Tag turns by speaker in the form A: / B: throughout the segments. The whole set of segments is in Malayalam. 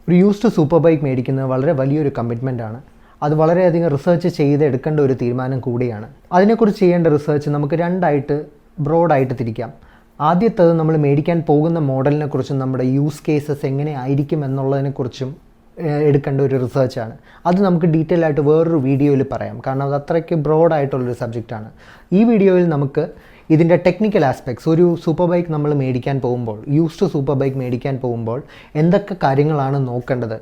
A: ഒരു യൂസ്ഡ് സൂപ്പർ ബൈക്ക് മേടിക്കുന്നത് വളരെ വലിയൊരു കമ്മിറ്റ്മെൻറ്റാണ്. അത് വളരെയധികം റിസർച്ച് ചെയ്ത് എടുക്കേണ്ട ഒരു തീരുമാനം കൂടിയാണ്. അതിനെക്കുറിച്ച് ചെയ്യേണ്ട റിസർച്ച് നമുക്ക് രണ്ടായിട്ട് ബ്രോഡായിട്ട് തിരിക്കാം. ആദ്യത്തേത് നമ്മൾ മേടിക്കാൻ പോകുന്ന മോഡലിനെ കുറിച്ചും നമ്മുടെ യൂസ് കേസസ് എങ്ങനെ ആയിരിക്കും എന്നുള്ളതിനെക്കുറിച്ചും എടുക്കേണ്ട ഒരു റിസർച്ചാണ്. അത് നമുക്ക് ഡീറ്റെയിൽ ആയിട്ട് വേറൊരു വീഡിയോയിൽ പറയാം, കാരണം അത് അത്രയ്ക്ക് ബ്രോഡായിട്ടുള്ളൊരു സബ്ജക്റ്റാണ്. ഈ വീഡിയോയിൽ നമുക്ക് ഇതിൻ്റെ ടെക്നിക്കൽ ആസ്പെക്ട്സ്, ഒരു സൂപ്പർ ബൈക്ക് നമ്മൾ മേടിക്കാൻ പോകുമ്പോൾ, യൂസ്ഡ് സൂപ്പർ ബൈക്ക് മേടിക്കാൻ പോകുമ്പോൾ എന്തൊക്കെ കാര്യങ്ങളാണ് നോക്കേണ്ടത്,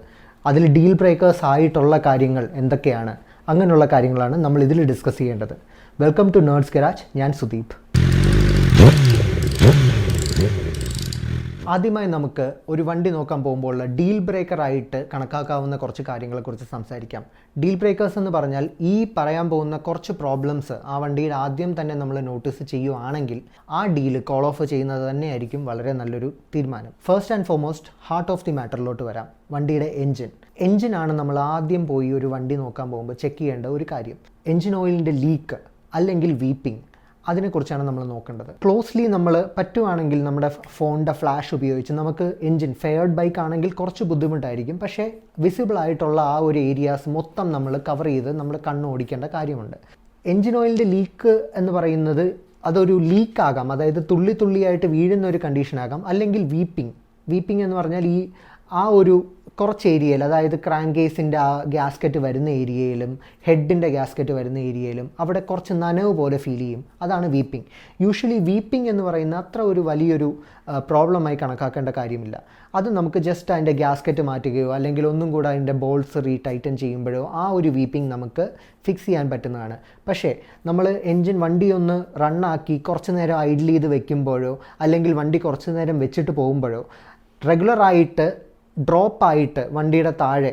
A: അതിൽ ഡീൽ ബ്രേക്കേഴ്സ് ആയിട്ടുള്ള കാര്യങ്ങൾ എന്തൊക്കെയാണ്, അങ്ങനെയുള്ള കാര്യങ്ങളാണ് നമ്മൾ ഇതിൽ ഡിസ്കസ് ചെയ്യേണ്ടത്. Welcome to nerds garage. ഞാൻ സുദീപ്. ആദ്യമായി നമുക്ക് ഒരു വണ്ടി നോക്കാൻ പോകുമ്പോൾ ഡീൽ ബ്രേക്കറായിട്ട് കണക്കാക്കാവുന്ന കുറച്ച് കാര്യങ്ങളെക്കുറിച്ച് സംസാരിക്കാം. ഡീൽ ബ്രേക്കേഴ്സ് എന്ന് പറഞ്ഞാൽ ഈ പറയാൻ പോകുന്ന കുറച്ച് പ്രോബ്ലംസ് ആ വണ്ടിയിൽ ആദ്യം തന്നെ നമ്മൾ നോട്ടീസ് ചെയ്യുവാണെങ്കിൽ ആ ഡീൽ കോൾ ഓഫ് ചെയ്യുന്നത് തന്നെയായിരിക്കും വളരെ നല്ലൊരു തീരുമാനം. First and foremost heart of the മാറ്ററിലോട്ട് വരാം. വണ്ടിയുടെ എൻജിനാണ് നമ്മൾ ആദ്യം പോയി ഒരു വണ്ടി നോക്കാൻ പോകുമ്പോൾ ചെക്ക് ചെയ്യേണ്ട ഒരു കാര്യം. എൻജിൻ ഓയിലിൻ്റെ ലീക്ക് അല്ലെങ്കിൽ വീപ്പിംഗ്, അതിനെക്കുറിച്ചാണ് നമ്മൾ നോക്കേണ്ടത്. ക്ലോസ്ലി നമ്മൾ പറ്റുവാണെങ്കിൽ നമ്മുടെ ഫോണിൻ്റെ ഫ്ലാഷ് ഉപയോഗിച്ച് നമുക്ക് എൻജിൻ, ഫെയർഡ് ബൈക്ക് ആണെങ്കിൽ കുറച്ച് ബുദ്ധിമുട്ടായിരിക്കും, പക്ഷേ വിസിബിൾ ആയിട്ടുള്ള ആ ഒരു ഏരിയാസ് മൊത്തം നമ്മൾ കവർ ചെയ്ത് നമ്മൾ കണ്ണ് ഓടിക്കേണ്ട കാര്യമുണ്ട്. എൻജിൻ ഓയിലിൻ്റെ ലീക്ക് എന്ന് പറയുന്നത് അതൊരു ലീക്കാകാം, അതായത് തുള്ളി തുള്ളിയായിട്ട് വീഴുന്ന ഒരു കണ്ടീഷനാകാം, അല്ലെങ്കിൽ വീപ്പിംഗ് എന്ന് പറഞ്ഞാൽ ആ ഒരു കുറച്ച് ഏരിയയിൽ, അതായത് ക്രാങ്ക് കേസിൻ്റെ ആ ഗ്യാസ്കറ്റ് വരുന്ന ഏരിയയിലും ഹെഡിൻ്റെ ഗ്യാസ്കറ്റ് വരുന്ന ഏരിയയിലും അവിടെ കുറച്ച് നനവ് പോലെ ഫീൽ ചെയ്യും. അതാണ് വീപ്പിംഗ്. യൂഷ്വലി വീപ്പിംഗ് എന്ന് പറയുന്ന അത്ര ഒരു വലിയൊരു പ്രോബ്ലമായി കണക്കാക്കേണ്ട കാര്യമില്ല. അത് നമുക്ക് ജസ്റ്റ് അതിൻ്റെ ഗ്യാസ്കറ്റ് മാറ്റുകയോ അല്ലെങ്കിൽ ഒന്നും കൂടെ അതിൻ്റെ ബോൾസ് റീടൈറ്റൻ ചെയ്യുമ്പോഴോ ആ ഒരു വീപ്പിംഗ് നമുക്ക് ഫിക്സ് ചെയ്യാൻ പറ്റുന്നതാണ്. പക്ഷേ നമ്മൾ എൻജിൻ വണ്ടി ഒന്ന് റണ്ണാക്കി കുറച്ച് നേരം ഐഡിൽ ചെയ്ത് വെക്കുമ്പോഴോ അല്ലെങ്കിൽ വണ്ടി കുറച്ച് നേരം വെച്ചിട്ട് പോകുമ്പോഴോ റെഗുലറായിട്ട് ഡ്രോപ്പായിട്ട് വണ്ടിയുടെ താഴെ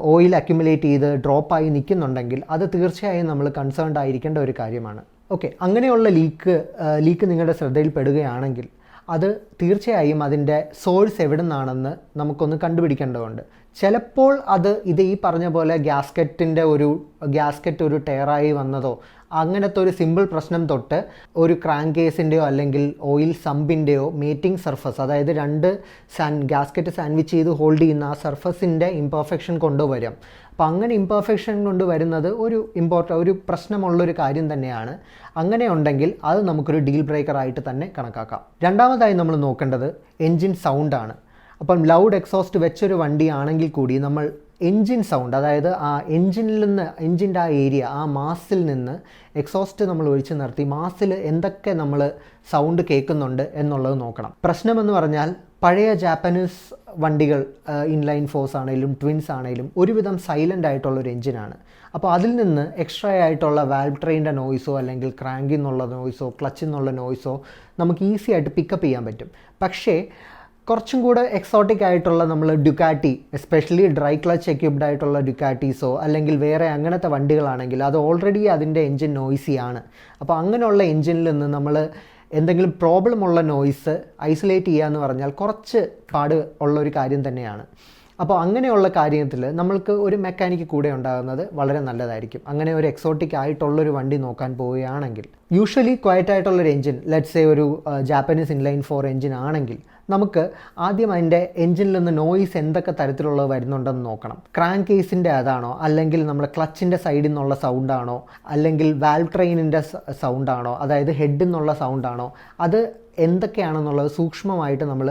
A: ഓയിൽ അക്യുമുലേറ്റ് ചെയ്ത് ഡ്രോപ്പായി നിൽക്കുന്നുണ്ടെങ്കിൽ അത് തീർച്ചയായും നമ്മൾ കൺസേൺഡ് ആയിരിക്കേണ്ട ഒരു കാര്യമാണ്. ഓക്കെ, അങ്ങനെയുള്ള ലീക്ക് നിങ്ങളുടെ ശ്രദ്ധയിൽപ്പെടുകയാണെങ്കിൽ അത് തീർച്ചയായും അതിൻ്റെ സോഴ്സ് എവിടെ നിന്നാണെന്ന് നമുക്കൊന്ന് കണ്ടുപിടിക്കേണ്ടതുണ്ട്. ചിലപ്പോൾ ഇത് ഈ പറഞ്ഞ പോലെ ഗ്യാസ്കറ്റ് ഒരു ടയറായി വന്നതോ അങ്ങനത്തെ ഒരു സിമ്പിൾ പ്രശ്നം തൊട്ട് ഒരു ക്രാങ്ക് കേസിൻ്റെയോ അല്ലെങ്കിൽ ഓയിൽ സമ്പിൻ്റെയോ മേറ്റിംഗ് സർഫസ്, അതായത് രണ്ട് ഗ്യാസ്കറ്റ് സാൻഡ്വിച്ച് ചെയ്ത് ഹോൾഡ് ചെയ്യുന്ന ആ സർഫസിൻ്റെ ഇംപെർഫെക്ഷൻ കൊണ്ടുവരാം. അപ്പോൾ അങ്ങനെ ഇംപെർഫെക്ഷൻ കൊണ്ടുവരുന്നത് ഒരു പ്രശ്നമുള്ളൊരു കാര്യം തന്നെയാണ്. അങ്ങനെ ഉണ്ടെങ്കിൽ അത് നമുക്കൊരു ഡീൽ ബ്രേക്കറായിട്ട് തന്നെ കണക്കാക്കാം. രണ്ടാമതായി നമ്മൾ നോക്കേണ്ടത് എൻജിൻ സൗണ്ടാണ്. അപ്പം ലൗഡ് എക്സോസ്റ്റ് വെച്ചൊരു വണ്ടിയാണെങ്കിൽ കൂടി നമ്മൾ എൻജിൻ സൗണ്ട്, അതായത് ആ എൻജിൻ്റെ ആ ഏരിയ, ആ മാസിൽ നിന്ന് എക്സോസ്റ്റ് നമ്മൾ ഒഴിച്ചു നിർത്തി മാസിൽ എന്തൊക്കെ നമ്മൾ സൗണ്ട് കേൾക്കുന്നുണ്ട് എന്നുള്ളത് നോക്കണം. പ്രശ്നമെന്ന് പറഞ്ഞാൽ പഴയ ജാപ്പനീസ് വണ്ടികൾ, ഇൻലൈൻ ഫോഴ്സ് ആണെങ്കിലും ട്വിൻസ് ആണെങ്കിലും ഒരുവിധം സൈലൻ്റ് ആയിട്ടുള്ളൊരു എൻജിനാണ്. അപ്പോൾ അതിൽ നിന്ന് എക്സ്ട്രാ ആയിട്ടുള്ള വാൽവ് ട്രെയിൻ്റെ നോയ്സോ അല്ലെങ്കിൽ ക്രാങ്കിൽ നിന്നുള്ള നോയ്സോ ക്ലച്ചിൽ നിന്നുള്ള നോയ്സോ നമുക്ക് ഈസി ആയിട്ട് പിക്കപ്പ് ചെയ്യാൻ പറ്റും. പക്ഷേ കുറച്ചും കൂടെ എക്സോട്ടിക് ആയിട്ടുള്ള നമ്മൾ Ducati, especially dry clutch equipped ആയിട്ടുള്ള ഡ്യുക്കാറ്റീസോ അല്ലെങ്കിൽ വേറെ അങ്ങനത്തെ വണ്ടികളാണെങ്കിൽ അത് ഓൾറെഡി അതിൻ്റെ എൻജിൻ നോയ്സിയാണ്. അപ്പോൾ അങ്ങനെയുള്ള എൻജിനിൽ നിന്ന് നമ്മൾ എന്തെങ്കിലും പ്രോബ്ലം ഉള്ള നോയ്സ് ഐസൊലേറ്റ് ചെയ്യുക എന്ന് പറഞ്ഞാൽ കുറച്ച് പാട് ഉള്ളൊരു കാര്യം തന്നെയാണ്. അപ്പോൾ അങ്ങനെയുള്ള കാര്യത്തിൽ നമ്മൾക്ക് ഒരു മെക്കാനിക്ക് കൂടെ ഉണ്ടാകുന്നത് വളരെ നല്ലതായിരിക്കും. അങ്ങനെ ഒരു എക്സോട്ടിക് ആയിട്ടുള്ളൊരു വണ്ടി നോക്കാൻ പോവുകയാണെങ്കിൽ യൂഷ്വലി ക്വയറ്റ് ആയിട്ടുള്ളൊരു എൻജിൻ, ലെറ്റ്സ് സേ ഒരു ജാപ്പനീസ് ഇൻലൈൻ 4 എൻജിൻ ആണെങ്കിൽ നമുക്ക് ആദ്യം അതിൻ്റെ എൻജിനിൽ നിന്ന് നോയ്സ് എന്തൊക്കെ തരത്തിലുള്ളത് വരുന്നുണ്ടെന്ന് നോക്കണം. ക്രാങ്ക് കേസിൻ്റെ അതാണോ, അല്ലെങ്കിൽ നമ്മുടെ ക്ലച്ചിൻ്റെ സൈഡിൽ നിന്നുള്ള സൗണ്ടാണോ, അല്ലെങ്കിൽ വാൽവ് ട്രെയിനിൻ്റെ സൗണ്ടാണോ, അതായത് ഹെഡിൽ നിന്നുള്ള സൗണ്ടാണോ, അത് എന്തൊക്കെയാണെന്നുള്ളത് സൂക്ഷ്മമായിട്ട് നമ്മൾ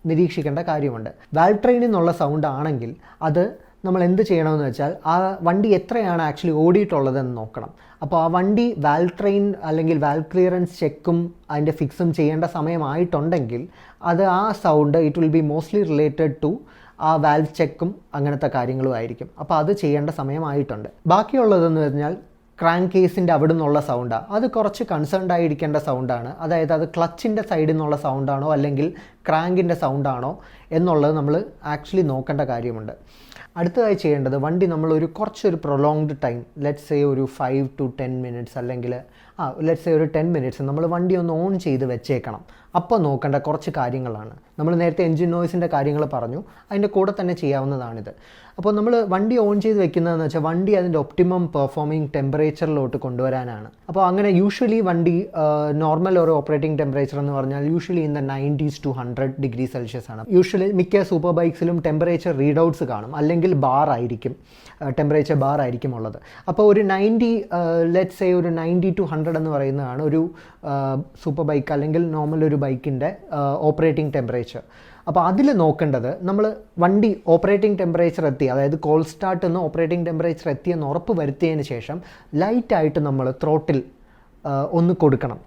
A: നിരീക്ഷിക്കേണ്ട കാര്യമുണ്ട്. വാൽവ് ട്രെയിനിൽ നിന്നുള്ള സൗണ്ട് ആണെങ്കിൽ അത് നമ്മൾ എന്ത് ചെയ്യണമെന്ന് വെച്ചാൽ ആ വണ്ടി എത്രയാണ് ആക്ച്വലി ഓടിയിട്ടുള്ളതെന്ന് നോക്കണം. അപ്പോൾ ആ വണ്ടി വാൽവ് ട്രെയിൻ അല്ലെങ്കിൽ വാൽവ് ക്ലിയറൻസ് ചെക്കും അതിൻ്റെ ഫിക്സും ചെയ്യേണ്ട സമയമായിട്ടുണ്ടെങ്കിൽ അത് ആ sound it will be mostly related to ആ വാൽവ് ചെക്കും അങ്ങനത്തെ കാര്യങ്ങളും ആയിരിക്കും. അപ്പോൾ അത് ചെയ്യേണ്ട സമയമായിട്ടുണ്ട്. ബാക്കിയുള്ളതെന്ന് പറഞ്ഞാൽ ക്രാങ്ക് കേസിൻ്റെ അവിടെ നിന്നുള്ള സൗണ്ടാണ്. അത് കുറച്ച് കൺസേൺഡ് ആയിരിക്കേണ്ട സൗണ്ടാണ്. അതായത് അത് ക്ലച്ചിൻ്റെ സൈഡിൽ നിന്നുള്ള സൗണ്ടാണോ അല്ലെങ്കിൽ ക്രാങ്കിൻ്റെ സൗണ്ടാണോ എന്നുള്ളത് നമ്മൾ ആക്ച്വലി നോക്കേണ്ട കാര്യമുണ്ട്. അടുത്തതായി ചെയ്യേണ്ടത് വണ്ടി നമ്മളൊരു കുറച്ചൊരു പ്രൊലോങ്ഡ് ടൈം, ലെറ്റ്സ് സേ ഒരു 5 to 10 മിനിറ്റ്സ് അല്ലെങ്കിൽ ലെറ്റ്സ് സേ ഒരു 10 മിനിറ്റ്സ് നമ്മൾ വണ്ടി ഒന്ന് ഓൺ ചെയ്ത് വെച്ചേക്കണം. അപ്പോൾ നോക്കേണ്ട കുറച്ച് കാര്യങ്ങളാണ്. നമ്മൾ നേരത്തെ എൻജിൻ നോയ്സിൻ്റെ കാര്യങ്ങൾ പറഞ്ഞു, അതിൻ്റെ കൂടെ തന്നെ ചെയ്യാവുന്നതാണിത്. അപ്പോൾ നമ്മൾ വണ്ടി ഓൺ ചെയ്ത് വെക്കുന്നതെന്ന് വെച്ചാൽ വണ്ടി അതിൻ്റെ ഒപ്റ്റിമം പെർഫോമിംഗ് ടെമ്പറേച്ചറിലോട്ട് കൊണ്ടുവരാനാണ്. അപ്പോൾ അങ്ങനെ യൂഷ്വലി വണ്ടി നോർമൽ ഒരു ഓപ്പറേറ്റിംഗ് ടെമ്പറേച്ചർ എന്ന് പറഞ്ഞാൽ usually in the 90s to 100 degree Celsius ആണ്. യൂഷ്വലി മിക്ക സൂപ്പർ ബൈക്സിലും ടെമ്പറേച്ചർ റീഡൗട്ട്സ് കാണും, അല്ലെങ്കിൽ ബാർ ആയിരിക്കും, ടെമ്പറേച്ചർ ബാർ ആയിരിക്കും ഉള്ളത്. അപ്പോൾ ഒരു 90 ലെറ്റ്സ് സേ ഒരു 90 to 100 എന്ന് പറയുന്നതാണ് ഒരു സൂപ്പർ ബൈക്ക് അല്ലെങ്കിൽ നോർമൽ ഒരു ബൈക്കിൻ്റെ ഓപ്പറേറ്റിംഗ് ടെമ്പറേച്ചർ. അപ്പോൾ അതിൽ നോക്കേണ്ടത് നമ്മൾ വണ്ടി ഓപ്പറേറ്റിംഗ് ടെമ്പറേച്ചർ എത്തി, അതായത് കോൾഡ് സ്റ്റാർട്ട് എന്ന് ഓപ്പറേറ്റിംഗ് ടെമ്പറേച്ചർ എത്തിയെന്ന് ഉറപ്പ് വരുത്തിയതിന് ശേഷം ലൈറ്റായിട്ട് നമ്മൾ ത്രോട്ടിൽ ഒന്ന്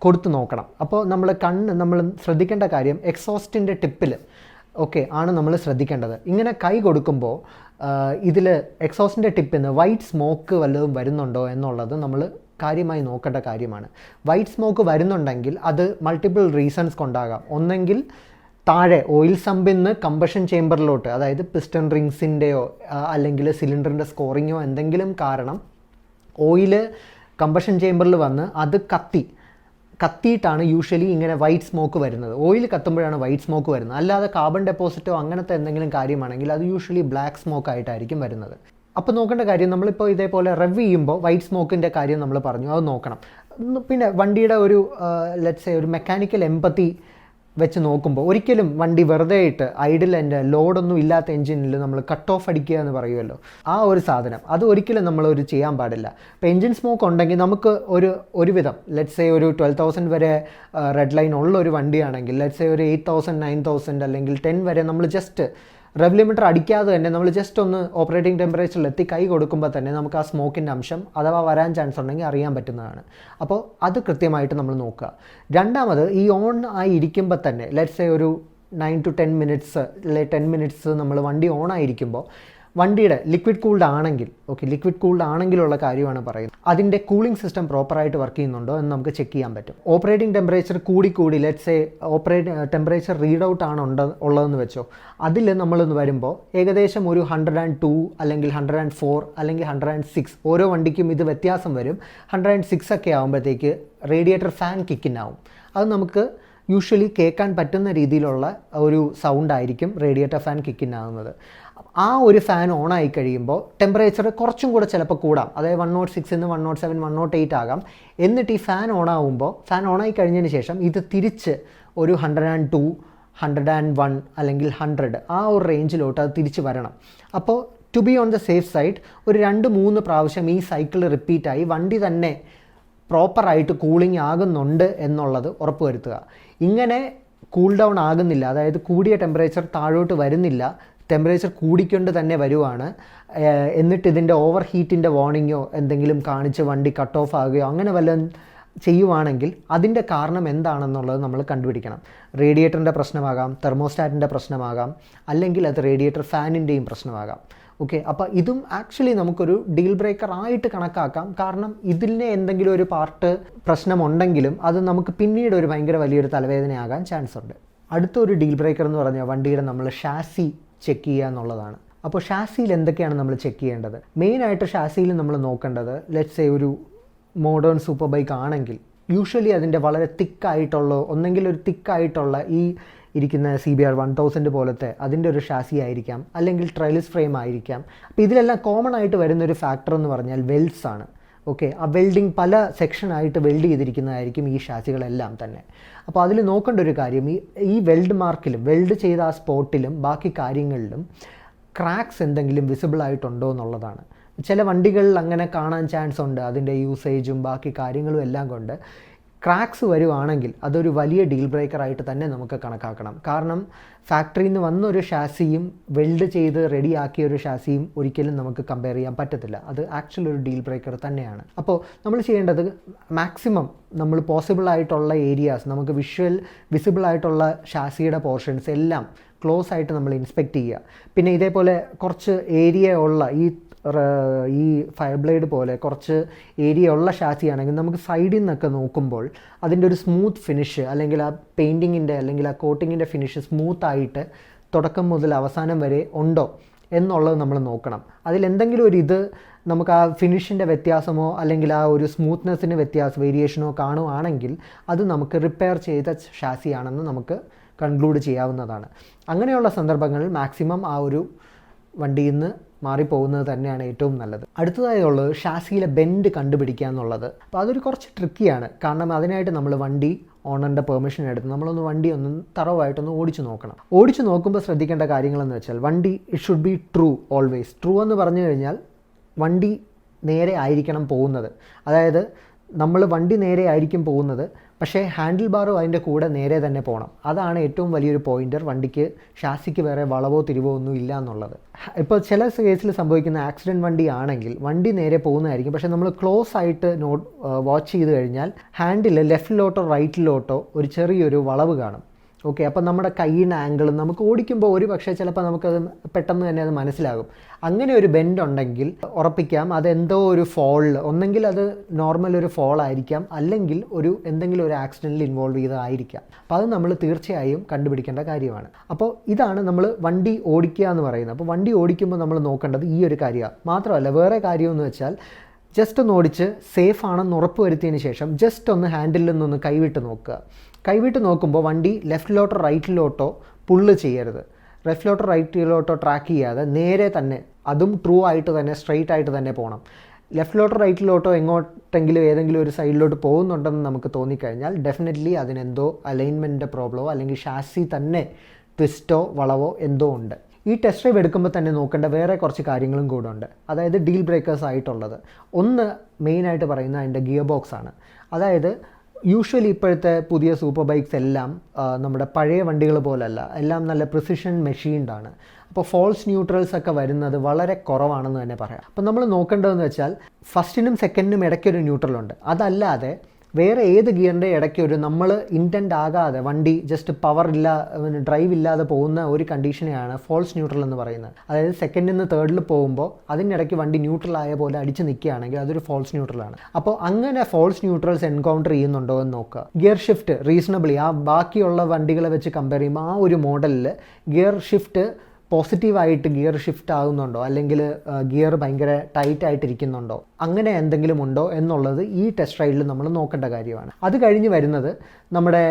A: കൊടുത്ത് നോക്കണം. അപ്പോൾ നമ്മൾ ശ്രദ്ധിക്കേണ്ട കാര്യം എക്സോസ്റ്റിൻ്റെ ടിപ്പിൽ ആണ് നമ്മൾ ശ്രദ്ധിക്കേണ്ടത്. ഇങ്ങനെ കൈ കൊടുക്കുമ്പോൾ ഇതിൽ എക്സോസ്റ്റിൻ്റെ ടിപ്പിൽ നിന്ന് വൈറ്റ് സ്മോക്ക് വല്ലതും വരുന്നുണ്ടോ എന്നുള്ളത് നമ്മൾ കാര്യമായി നോക്കേണ്ട കാര്യമാണ്. വൈറ്റ് സ്മോക്ക് വരുന്നുണ്ടെങ്കിൽ അത് മൾട്ടിപ്പിൾ റീസൺസ് കൊണ്ടാകാം. ഒന്നെങ്കിൽ താഴെ ഓയിൽ സമ്പിൽ നിന്ന് കമ്പഷൻ ചേമ്പറിലോട്ട്, അതായത് പിസ്റ്റൺ റിങ്സിൻ്റെയോ അല്ലെങ്കിൽ സിലിണ്ടറിൻ്റെ സ്കോറിങ്ങോ എന്തെങ്കിലും കാരണം ഓയിൽ കമ്പഷൻ ചേമ്പറിൽ വന്ന് അത് കത്തിയിട്ടാണ് യൂഷ്വലി ഇങ്ങനെ വൈറ്റ് സ്മോക്ക് വരുന്നത്. ഓയിൽ കത്തുമ്പോഴാണ് വൈറ്റ് സ്മോക്ക് വരുന്നത്. അല്ലാതെ കാർബൺ ഡെപ്പോസിറ്റോ അങ്ങനത്തെ എന്തെങ്കിലും കാര്യമാണെങ്കിൽ അത് യൂഷ്വലി ബ്ലാക്ക് സ്മോക്ക് ആയിട്ടായിരിക്കും വരുന്നത്. അപ്പോൾ നോക്കേണ്ട കാര്യം, നമ്മളിപ്പോൾ ഇതേപോലെ റെവ് ചെയ്യുമ്പോൾ വൈറ്റ് സ്മോക്കിൻ്റെ കാര്യം നമ്മൾ പറഞ്ഞു, അത് നോക്കണം. പിന്നെ വണ്ടിയുടെ ഒരു ലെറ്റ്സ് സേ ഒരു മെക്കാനിക്കൽ എംപത്തി വെച്ച് നോക്കുമ്പോൾ ഒരിക്കലും വണ്ടി വെറുതെ ഇട്ട് ഐഡിൽ ലോഡൊന്നും ഇല്ലാത്ത എഞ്ചിനിൽ നമ്മൾ കട്ട് ഓഫ് അടിക്കുക എന്ന് പറയുമല്ലോ, ആ ഒരു സാധനം അത് ഒരിക്കലും നമ്മളൊരു ചെയ്യാൻ പാടില്ല. ഇപ്പോൾ എഞ്ചിൻ സ്മോക്ക് ഉണ്ടെങ്കിൽ നമുക്ക് ഒരുവിധം ലെറ്റ്സ് സേ ഒരു 12,000 വരെ റെഡ് ലൈൻ ഉള്ള ഒരു വണ്ടിയാണെങ്കിൽ ലെറ്റ്സ് സേ ഒരു 8,000 9,000 അല്ലെങ്കിൽ 10 വരെ നമ്മൾ ജസ്റ്റ് റെവ് ലിമിറ്റർ അടിക്കാതെ തന്നെ നമ്മൾ ജസ്റ്റ് ഒന്ന് ഓപ്പറേറ്റിംഗ് ടെമ്പറേച്ചറിൽ എത്തി കൈ കൊടുക്കുമ്പോൾ തന്നെ നമുക്ക് ആ സ്മോക്കിൻ്റെ അംശം അഥവാ വരാൻ ചാൻസ് ഉണ്ടെങ്കിൽ അറിയാൻ പറ്റുന്നതാണ്. അപ്പോൾ അത് കൃത്യമായിട്ട് നമ്മൾ നോക്കുക. രണ്ടാമത് ഈ ഓൺ ആയി ഇരിക്കുമ്പോൾ തന്നെ ലെറ്റ്സ് സേ ഒരു 9 to 10 മിനിറ്റ്സ് അല്ലെ 10 മിനിറ്റ്സ് നമ്മൾ വണ്ടി ഓൺ ആയിരിക്കുമ്പോൾ വണ്ടിയുടെ ലിക്വിഡ് കൂൾഡ് ആണെങ്കിലുള്ള കാര്യമാണ് പറയുന്നത്. അതിൻ്റെ കൂളിംഗ് സിസ്റ്റം പ്രോപ്പറായിട്ട് വർക്ക് ചെയ്യുന്നുണ്ടോ എന്ന് നമുക്ക് ചെക്ക് ചെയ്യാൻ പറ്റും. ഓപ്പറേറ്റിംഗ് ടെമ്പറേച്ചർ കൂടി let's say temperature read out ആണ് ഉള്ളതെന്ന് വെച്ചോ, അതിൽ നമ്മളൊന്ന് വരുമ്പോൾ ഏകദേശം ഒരു 102 അല്ലെങ്കിൽ 104 അല്ലെങ്കിൽ 106, ഓരോ വണ്ടിക്കും ഇത് വ്യത്യാസം വരും. 106 ഒക്കെ ആകുമ്പോഴത്തേക്ക് റേഡിയേറ്റർ ഫാൻ കിക്കിനാവും. അത് നമുക്ക് യൂഷ്വലി കേൾക്കാൻ പറ്റുന്ന രീതിയിലുള്ള ഒരു സൗണ്ട് ആയിരിക്കും റേഡിയേറ്റർ ഫാൻ കിക്കിനാവുന്നത്. ആ ഒരു ഫാൻ ഓൺ ആയി കഴിയുമ്പോൾ ടെമ്പറേച്ചർ കുറച്ചും കൂടെ ചിലപ്പോൾ കൂടാം, അതായത് 106 നിന്ന് 107 108 ആകാം. എന്നിട്ട് ഈ ഫാൻ ഓൺ ആയി കഴിഞ്ഞതിന് ശേഷം ഇത് തിരിച്ച് ഒരു 102 101 അല്ലെങ്കിൽ 100 ആ ഒരു റേഞ്ചിലോട്ട് അത് തിരിച്ച് വരണം. അപ്പോൾ to be on the safe side ഒരു 2-3 പ്രാവശ്യം ഈ സൈക്കിൾ റിപ്പീറ്റായി വണ്ടി തന്നെ പ്രോപ്പറായിട്ട് കൂളിംഗ് ആകുന്നുണ്ട് എന്നുള്ളത് ഉറപ്പുവരുത്തുക. ഇങ്ങനെ കൂൾ ഡൗൺ ആകുന്നില്ല, അതായത് കൂടിയ ടെമ്പറേച്ചർ താഴോട്ട് വരുന്നില്ല, ടെമ്പറേച്ചർ കൂടിക്കൊണ്ട് തന്നെ വരുവാണ്, എന്നിട്ട് ഇതിൻ്റെ ഓവർ ഹീറ്റിൻ്റെ വാർണിങ്ങോ എന്തെങ്കിലും കാണിച്ച് വണ്ടി കട്ട് ഓഫ് ആകുകയോ അങ്ങനെ വല്ലതും ചെയ്യുവാണെങ്കിൽ അതിൻ്റെ കാരണം എന്താണെന്നുള്ളത് നമ്മൾ കണ്ടുപിടിക്കണം. റേഡിയേറ്ററിൻ്റെ പ്രശ്നമാകാം, തെർമോസ്റ്റാറ്റിൻ്റെ പ്രശ്നമാകാം, അല്ലെങ്കിൽ അത് റേഡിയേറ്റർ ഫാനിൻ്റെയും പ്രശ്നമാകാം. അപ്പോൾ ഇതും ആക്ച്വലി നമുക്കൊരു ഡീൽ ബ്രേക്കർ ആയിട്ട് കണക്കാക്കാം. കാരണം ഇതിനെ എന്തെങ്കിലും ഒരു പാർട്ട് പ്രശ്നമുണ്ടെങ്കിലും അത് നമുക്ക് പിന്നീട് ഒരു ഭയങ്കര വലിയൊരു തലവേദനയാകാൻ ചാൻസ് ഉണ്ട്. അടുത്തൊരു ഡീൽ ബ്രേക്കർ എന്ന് പറഞ്ഞാൽ വണ്ടിയുടെ നമ്മൾ ഷാസി ചെക്ക് ചെയ്യുക എന്നുള്ളതാണ്. അപ്പോൾ ഷാസിയിൽ എന്തൊക്കെയാണ് നമ്മൾ ചെക്ക് ചെയ്യേണ്ടത്? മെയിനായിട്ട് ഷാസിയിൽ നമ്മൾ നോക്കേണ്ടത് ലെറ്റ്സ് സേ ഒരു മോഡേൺ സൂപ്പർ ബൈക്ക് ആണെങ്കിൽ യൂഷ്വലി അതിൻ്റെ വളരെ തിക്കായിട്ടുള്ള, ഒന്നെങ്കിൽ ഒരു തിക്കായിട്ടുള്ള ഈ ഇരിക്കുന്ന CBR 1000 പോലത്തെ അതിൻ്റെ ഒരു ഷാസി ആയിരിക്കാം, അല്ലെങ്കിൽ ട്രൈലിസ് ഫ്രെയിം ആയിരിക്കാം. അപ്പോൾ ഇതിലെല്ലാം കോമൺ ആയിട്ട് വരുന്നൊരു ഫാക്ടർ എന്ന് പറഞ്ഞാൽ വെൽഡ്സ് ആണ്. ആ വെൽഡിങ് പല സെക്ഷനായിട്ട് വെൽഡ് ചെയ്തിരിക്കുന്നതായിരിക്കും ഈ ഷാസികളെല്ലാം തന്നെ. അപ്പോൾ അതിൽ നോക്കേണ്ട ഒരു കാര്യം, ഈ വെൽഡ് മാർക്കിലും വെൽഡ് ചെയ്ത ആ സ്പോട്ടിലും ബാക്കി കാര്യങ്ങളിലും ക്രാക്സ് എന്തെങ്കിലും വിസിബിൾ ആയിട്ടുണ്ടോ എന്നുള്ളതാണ്. ചില വണ്ടികളിൽ അങ്ങനെ കാണാൻ ചാൻസ് ഉണ്ട്, അതിൻ്റെ യൂസേജും ബാക്കി കാര്യങ്ങളും എല്ലാം കൊണ്ട്. ക്രാക്സ് വരുവാണെങ്കിൽ അതൊരു വലിയ ഡീൽ ബ്രേക്കറായിട്ട് തന്നെ നമുക്ക് കണക്കാക്കണം. കാരണം ഫാക്ടറിയിൽ നിന്ന് വന്നൊരു ഷാസിയും വെൽഡ് ചെയ്ത് റെഡിയാക്കിയ ഒരു ഷാസിയും ഒരിക്കലും നമുക്ക് കമ്പയർ ചെയ്യാൻ പറ്റത്തില്ല. അത് ആക്ച്വലി ഒരു ഡീൽ ബ്രേക്കർ തന്നെയാണ്. അപ്പോൾ നമ്മൾ ചെയ്യേണ്ടത് മാക്സിമം നമ്മൾ പോസിബിൾ ആയിട്ടുള്ള ഏരിയാസ്, നമുക്ക് വിസിബിൾ ആയിട്ടുള്ള ഷാസിയുടെ പോർഷൻസ് എല്ലാം ക്ലോസ് ആയിട്ട് നമ്മൾ ഇൻസ്പെക്റ്റ് ചെയ്യുക. പിന്നെ ഇതേപോലെ കുറച്ച് ഏരിയ ഉള്ള ഈ ഫയർ ബ്ലേഡ് പോലെ കുറച്ച് ഏരിയ ഉള്ള ഷാസി ആണെങ്കിൽ നമുക്ക് സൈഡിൽ നിന്നൊക്കെ നോക്കുമ്പോൾ അതിൻ്റെ ഒരു സ്മൂത്ത് ഫിനിഷ്, അല്ലെങ്കിൽ ആ പെയിൻറ്റിങ്ങിൻ്റെ അല്ലെങ്കിൽ ആ കോട്ടിങ്ങിൻ്റെ ഫിനിഷ് സ്മൂത്തായിട്ട് തുടക്കം മുതൽ അവസാനം വരെ ഉണ്ടോ എന്നുള്ളത് നമ്മൾ നോക്കണം. അതിലെന്തെങ്കിലും നമുക്ക് ആ ഫിനിഷിൻ്റെ വ്യത്യാസമോ അല്ലെങ്കിൽ ആ ഒരു സ്മൂത്ത്നെസ്സിന് വേരിയേഷനോ കാണുവാണെങ്കിൽ അത് നമുക്ക് റിപ്പയർ ചെയ്ത ഷാസി ആണെന്ന് നമുക്ക് കൺക്ലൂഡ് ചെയ്യാവുന്നതാണ്. അങ്ങനെയുള്ള സന്ദർഭങ്ങളിൽ മാക്സിമം ആ ഒരു വണ്ടിയിൽ നിന്ന് മാറിപ്പോകുന്നത് തന്നെയാണ് ഏറ്റവും നല്ലത്. അടുത്തതായി ഉള്ളത് ഷാസിയിലെ ബെൻഡ് കണ്ടുപിടിക്കുക എന്നുള്ളത്. അപ്പോൾ അതൊരു കുറച്ച് ട്രിക്കിയാണ്. കാരണം അതിനായിട്ട് നമ്മൾ വണ്ടി ഓണറിൻ്റെ പെർമിഷൻ എടുത്ത് നമ്മളൊന്ന് വണ്ടി ഒന്ന് തറവായിട്ടൊന്ന് ഓടിച്ചു നോക്കണം. ഓടിച്ചു നോക്കുമ്പോൾ ശ്രദ്ധിക്കേണ്ട കാര്യങ്ങളെന്ന് വെച്ചാൽ വണ്ടി it should be true always. True എന്ന് പറഞ്ഞു കഴിഞ്ഞാൽ വണ്ടി നേരെ ആയിരിക്കണം പോകുന്നത്. അതായത് നമ്മൾ വണ്ടി നേരെ ആയിരിക്കും പോകുന്നത്, പക്ഷേ ഹാൻഡിൽ ബാറും അതിൻ്റെ കൂടെ നേരെ തന്നെ പോകണം. അതാണ് ഏറ്റവും വലിയൊരു പോയിൻ്റർ. വണ്ടിക്ക് ഷാസിക്ക് വേറെ വളവോ തിരിവോ ഒന്നും ഇല്ല എന്നുള്ളത്. ഇപ്പോൾ ചില കേസിൽ സംഭവിക്കുന്ന ആക്സിഡൻറ്റ് വണ്ടി ആണെങ്കിൽ വണ്ടി നേരെ പോകുന്നതായിരിക്കും, പക്ഷേ നമ്മൾ ക്ലോസ് ആയിട്ട് വാച്ച് ചെയ്ത് കഴിഞ്ഞാൽ ഹാൻഡിൽ ലെഫ്റ്റിലോട്ടോ റൈറ്റിലോട്ടോ ഒരു ചെറിയൊരു വളവ് കാണും. ഓക്കെ, അപ്പോൾ നമ്മുടെ കൈയിൻ്റെ ആംഗിളും നമുക്ക് ഓടിക്കുമ്പോൾ ഒരു പക്ഷേ ചിലപ്പോൾ നമുക്കത് പെട്ടെന്ന് തന്നെ അത് മനസ്സിലാകും. അങ്ങനെ ഒരു ബെൻഡ് ഉണ്ടെങ്കിൽ ഉറപ്പിക്കാം അതെന്തോ ഒരു ഫോളിൽ, ഒന്നെങ്കിൽ അത് നോർമൽ ഒരു ഫോൾ ആയിരിക്കാം, അല്ലെങ്കിൽ എന്തെങ്കിലും ഒരു ആക്സിഡൻറ്റിൽ ഇൻവോൾവ് ചെയ്തതായിരിക്കാം. അപ്പോൾ അത് നമ്മൾ തീർച്ചയായും കണ്ടുപിടിക്കേണ്ട കാര്യമാണ്. അപ്പോൾ ഇതാണ് നമ്മൾ വണ്ടി ഓടിക്കുക എന്ന് പറയുന്നത്. അപ്പോൾ വണ്ടി ഓടിക്കുമ്പോൾ നമ്മൾ നോക്കേണ്ടത് ഈ ഒരു കാര്യമാണ്. മാത്രമല്ല വേറെ കാര്യമെന്ന് വെച്ചാൽ ജസ്റ്റ് ഒന്ന് ഓടിച്ച് സേഫ് ആണെന്ന് ഉറപ്പ് വരുത്തിയതിന് ശേഷം ജസ്റ്റ് ഒന്ന് ഹാൻഡിൽ നിന്നൊന്ന് കൈവിട്ട് നോക്കുക. കൈവിട്ട് നോക്കുമ്പോൾ വണ്ടി ലെഫ്റ്റിലോട്ടോ റൈറ്റിലോട്ടോ പുള്ള് ചെയ്യരുത്. ലെഫ്റ്റിലോട്ടോ റൈറ്റിലോട്ടോ ട്രാക്ക് ചെയ്യാതെ നേരെ തന്നെ, അതും ട്രൂ ആയിട്ട് തന്നെ സ്ട്രെയിറ്റ് ആയിട്ട് തന്നെ പോകണം. ലെഫ്റ്റിലോട്ടോ റൈറ്റിലോട്ടോ എങ്ങോട്ടെങ്കിലും ഏതെങ്കിലും ഒരു സൈഡിലോട്ട് പോകുന്നുണ്ടെന്ന് നമുക്ക് തോന്നിക്കഴിഞ്ഞാൽ ഡെഫിനറ്റ്ലി അതിനെന്തോ അലൈൻമെൻറ്റിൻ്റെ പ്രോബ്ലമോ അല്ലെങ്കിൽ ഷാസി തന്നെ ട്വിസ്റ്റോ വളവോ എന്തോ ഉണ്ട്. ഈ ടെസ്റ്റ് ഡ്രൈവ് എടുക്കുമ്പോൾ തന്നെ നോക്കേണ്ട വേറെ കുറച്ച് കാര്യങ്ങളും കൂടെ ഉണ്ട്. അതായത് ഡീൽ ബ്രേക്കേഴ്സ് ആയിട്ടുള്ളത്. ഒന്ന് മെയിനായിട്ട് പറയുന്നത് അതിൻ്റെ ഗിയർ ബോക്സ് ആണ്. അതായത് യൂഷ്വലി ഇപ്പോഴത്തെ പുതിയ സൂപ്പർ ബൈക്സ് എല്ലാം നമ്മുടെ പഴയ വണ്ടികൾ പോലല്ല, എല്ലാം നല്ല പ്രിസിഷൻ മെഷീൻഡാണ്. അപ്പോൾ ഫോൾസ് ന്യൂട്രൽസ് ഒക്കെ വരുന്നത് വളരെ കുറവാണെന്ന് തന്നെ പറയാം. അപ്പോൾ നമ്മൾ നോക്കേണ്ടതെന്ന് വെച്ചാൽ ഫസ്റ്റിനും സെക്കൻഡിനും ഇടയ്ക്കൊരു ന്യൂട്രലുണ്ട്. അതല്ലാതെ വേറെ ഏത് ഗിയറിൻ്റെ ഇടയ്ക്ക് ഒരു നമ്മൾ ഇൻറ്റൻറ്റ് ആകാതെ വണ്ടി ജസ്റ്റ് ഡ്രൈവ് ഇല്ലാതെ പോകുന്ന ഒരു കണ്ടീഷനെയാണ് ഫോൾസ് ന്യൂട്രൽ എന്ന് പറയുന്നത്. അതായത് സെക്കൻഡിൽ നിന്ന് തേർഡിൽ പോകുമ്പോൾ അതിനിടയ്ക്ക് വണ്ടി ന്യൂട്രൽ ആയ പോലെ അടിച്ച് നിൽക്കുകയാണെങ്കിൽ അതൊരു ഫോൾസ് ന്യൂട്രലാണ്. അപ്പോൾ അങ്ങനെ ഫോൾസ് ന്യൂട്രൽസ് എൻകൗണ്ടർ ചെയ്യുന്നുണ്ടോ എന്ന് നോക്കുക. ഗിയർ ഷിഫ്റ്റ് റീസണബിളി ബാക്കിയുള്ള വണ്ടികളെ വെച്ച് കമ്പയർ ചെയ്യുമ്പോൾ ആ ഒരു മോഡലിൽ ഗിയർ ഷിഫ്റ്റ് പോസിറ്റീവായിട്ട് ഗിയർ ഷിഫ്റ്റ് ആകുന്നുണ്ടോ, അല്ലെങ്കിൽ ഗിയർ ഭയങ്കര ടൈറ്റായിട്ടിരിക്കുന്നുണ്ടോ, അങ്ങനെ എന്തെങ്കിലും ഉണ്ടോ എന്നുള്ളത് ഈ ടെസ്റ്റ് റൈഡിൽ നമ്മൾ നോക്കേണ്ട കാര്യമാണ്. അത് കഴിഞ്ഞ് വരുന്നത് നമ്മുടെ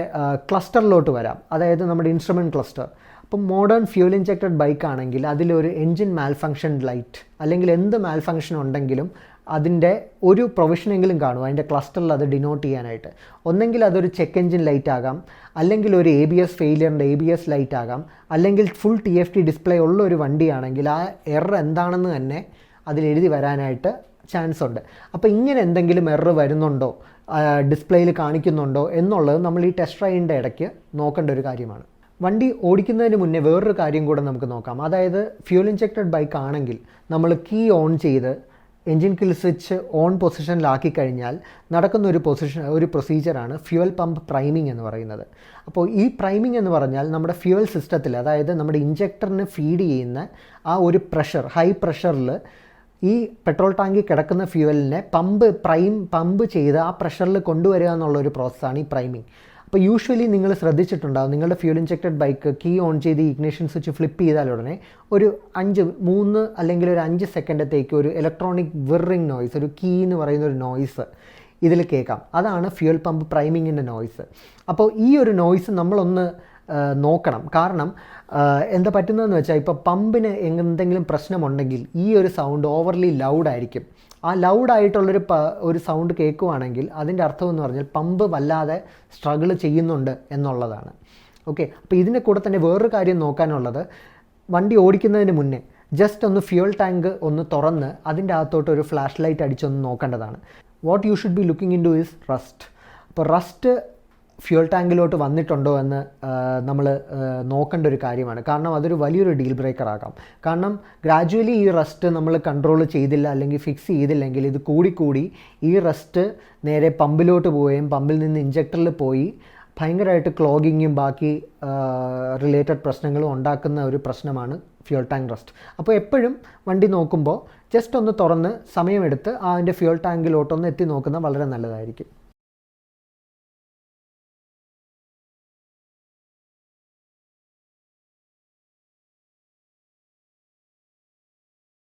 A: ക്ലസ്റ്ററിലോട്ട് വരാം. അതായത് നമ്മുടെ ഇൻസ്ട്രുമെൻറ്റ് ക്ലസ്റ്റർ. അപ്പം മോഡേൺ ഫ്യൂൽ ഇഞ്ചക്റ്റഡ് ബൈക്ക് ആണെങ്കിൽ അതിലൊരു എൻജിൻ മാൽഫങ്ഷൻ ലൈറ്റ് അല്ലെങ്കിൽ എന്ത് മാൽഫങ്ഷൻ ഉണ്ടെങ്കിലും അതിൻ്റെ ഒരു പ്രൊവിഷനെങ്കിലും കാണും അതിൻ്റെ ക്ലസ്റ്ററിൽ അത് ഡിനോട്ട് ചെയ്യാനായിട്ട്. ഒന്നെങ്കിൽ അതൊരു ചെക്ക് എൻജിൻ ലൈറ്റ് ആകാം, അല്ലെങ്കിൽ ഒരു ABS ഫെയിലിയറിൻ്റെ ABS ലൈറ്റ് ആകാം, അല്ലെങ്കിൽ ഫുൾ TFT ഡിസ്പ്ലേ ഉള്ള ഒരു വണ്ടിയാണെങ്കിൽ ആ എറർ എന്താണെന്ന് തന്നെ അതിലെഴുതി വരാനായിട്ട് ചാൻസ് ഉണ്ട്. അപ്പോൾ ഇങ്ങനെ എന്തെങ്കിലും എറർ വരുന്നുണ്ടോ, ഡിസ്പ്ലേയിൽ കാണിക്കുന്നുണ്ടോ എന്നുള്ളത് നമ്മൾ ഈ ടെസ്റ്റ് റൈഡിൻ്റെ ഇടയ്ക്ക് നോക്കേണ്ട ഒരു കാര്യമാണ്. വണ്ടി ഓടിക്കുന്നതിന് മുന്നേ വേറൊരു കാര്യം കൂടെ നമുക്ക് നോക്കാം. അതായത് ഫ്യൂൽ ഇഞ്ചക്റ്റഡ് ബൈക്ക് ആണെങ്കിൽ നമ്മൾ കീ ഓൺ ചെയ്ത് എൻജിൻ കിൽ സ്വിച്ച് ഓൺ പൊസിഷനിലാക്കി കഴിഞ്ഞാൽ നടക്കുന്ന ഒരു പ്രൊസീജിയറാണ് ഫ്യൂവൽ പമ്പ് പ്രൈമിംഗ് എന്ന് പറയുന്നത്. അപ്പോൾ ഈ പ്രൈമിംഗ് എന്ന് പറഞ്ഞാൽ നമ്മുടെ ഫ്യൂവൽ സിസ്റ്റത്തിൽ, അതായത് നമ്മുടെ ഇഞ്ചക്ടറിന് ഫീഡ് ചെയ്യുന്ന ആ ഒരു പ്രഷർ, ഹൈ പ്രഷറിൽ ഈ പെട്രോൾ ടാങ്കിൽ കിടക്കുന്ന ഫ്യൂവലിനെ പമ്പ് ചെയ്ത് ആ പ്രഷറിൽ കൊണ്ടുവരിക എന്നുള്ളൊരു പ്രോസസ്സാണ് ഈ പ്രൈമിംഗ്. അപ്പോൾ യൂഷ്വലി നിങ്ങൾ ശ്രദ്ധിച്ചിട്ടുണ്ടാകും, നിങ്ങളുടെ fuel injected bike key on ചെയ്ത് ഇഗ്നിഷൻ സ്വിച്ച് ഫ്ലിപ്പ് ചെയ്താൽ ഉടനെ ഒരു 3 അല്ലെങ്കിൽ ഒരു 5 സെക്കൻഡത്തേക്ക് ഒരു ഇലക്ട്രോണിക് വിറിങ് നോയ്സ്, ഒരു കീ എന്ന് പറയുന്ന ഒരു നോയ്സ് ഇതിൽ കേൾക്കാം. അതാണ് ഫ്യൂൽ പമ്പ് പ്രൈമിങ്ങിൻ്റെ നോയ്സ്. അപ്പോൾ ഈ ഒരു നോയ്സ് നമ്മളൊന്ന് നോക്കണം. കാരണം എന്താ പറ്റുന്നതെന്ന് വെച്ചാൽ ഇപ്പോൾ പമ്പിന് എന്തെങ്കിലും പ്രശ്നമുണ്ടെങ്കിൽ ഈ ഒരു സൗണ്ട് ഓവർലി ലൗഡായിരിക്കും. ആ ലൗഡായിട്ടുള്ളൊരു സൗണ്ട് കേൾക്കുവാണെങ്കിൽ അതിൻ്റെ അർത്ഥം എന്ന് പറഞ്ഞാൽ പമ്പ് വല്ലാതെ സ്ട്രഗിൾ ചെയ്യുന്നുണ്ട് എന്നുള്ളതാണ്. ഓക്കെ, അപ്പോൾ ഇതിൻ്റെ കൂടെ തന്നെ വേറൊരു കാര്യം നോക്കാനുള്ളത്, വണ്ടി ഓടിക്കുന്നതിന് മുന്നേ ജസ്റ്റ് ഒന്ന് ഫ്യൂൽ ടാങ്ക് ഒന്ന് തുറന്ന് അതിൻ്റെ അകത്തോട്ട് ഒരു ഫ്ലാഷ് ലൈറ്റ് അടിച്ചൊന്ന് നോക്കേണ്ടതാണ്. What you should be looking in two is rest. അപ്പോൾ റസ്റ്റ് ഫ്യൂൽ ടാങ്കിലോട്ട് വന്നിട്ടുണ്ടോ എന്ന് നമ്മൾ നോക്കേണ്ട ഒരു കാര്യമാണ്. കാരണം അതൊരു വലിയൊരു ഡീൽ ബ്രേക്കർ ആകാം. കാരണം ഗ്രാജുവലി ഈ റസ്റ്റ് നമ്മൾ കൺട്രോൾ ചെയ്തില്ല അല്ലെങ്കിൽ ഫിക്സ് ചെയ്തില്ലെങ്കിൽ ഇത് കൂടി ഈ റസ്റ്റ് നേരെ പമ്പിലോട്ട് പോവുകയും പമ്പിൽ നിന്ന് ഇഞ്ചക്ടറിൽ പോയി ഭയങ്കരമായിട്ട് ക്ലോഗിങ്ങും ബാക്കി റിലേറ്റഡ് പ്രശ്നങ്ങളും ഉണ്ടാക്കുന്ന ഒരു പ്രശ്നമാണ് ഫ്യൂൽ ടാങ്ക് റസ്റ്റ്. അപ്പോൾ എപ്പോഴും വണ്ടി നോക്കുമ്പോൾ ജസ്റ്റ് ഒന്ന് തുറന്ന് സമയമെടുത്ത് അതിൻ്റെ ഫ്യൂൽ ടാങ്കിലോട്ടൊന്ന് എത്തി നോക്കുന്നത് വളരെ നല്ലതായിരിക്കും.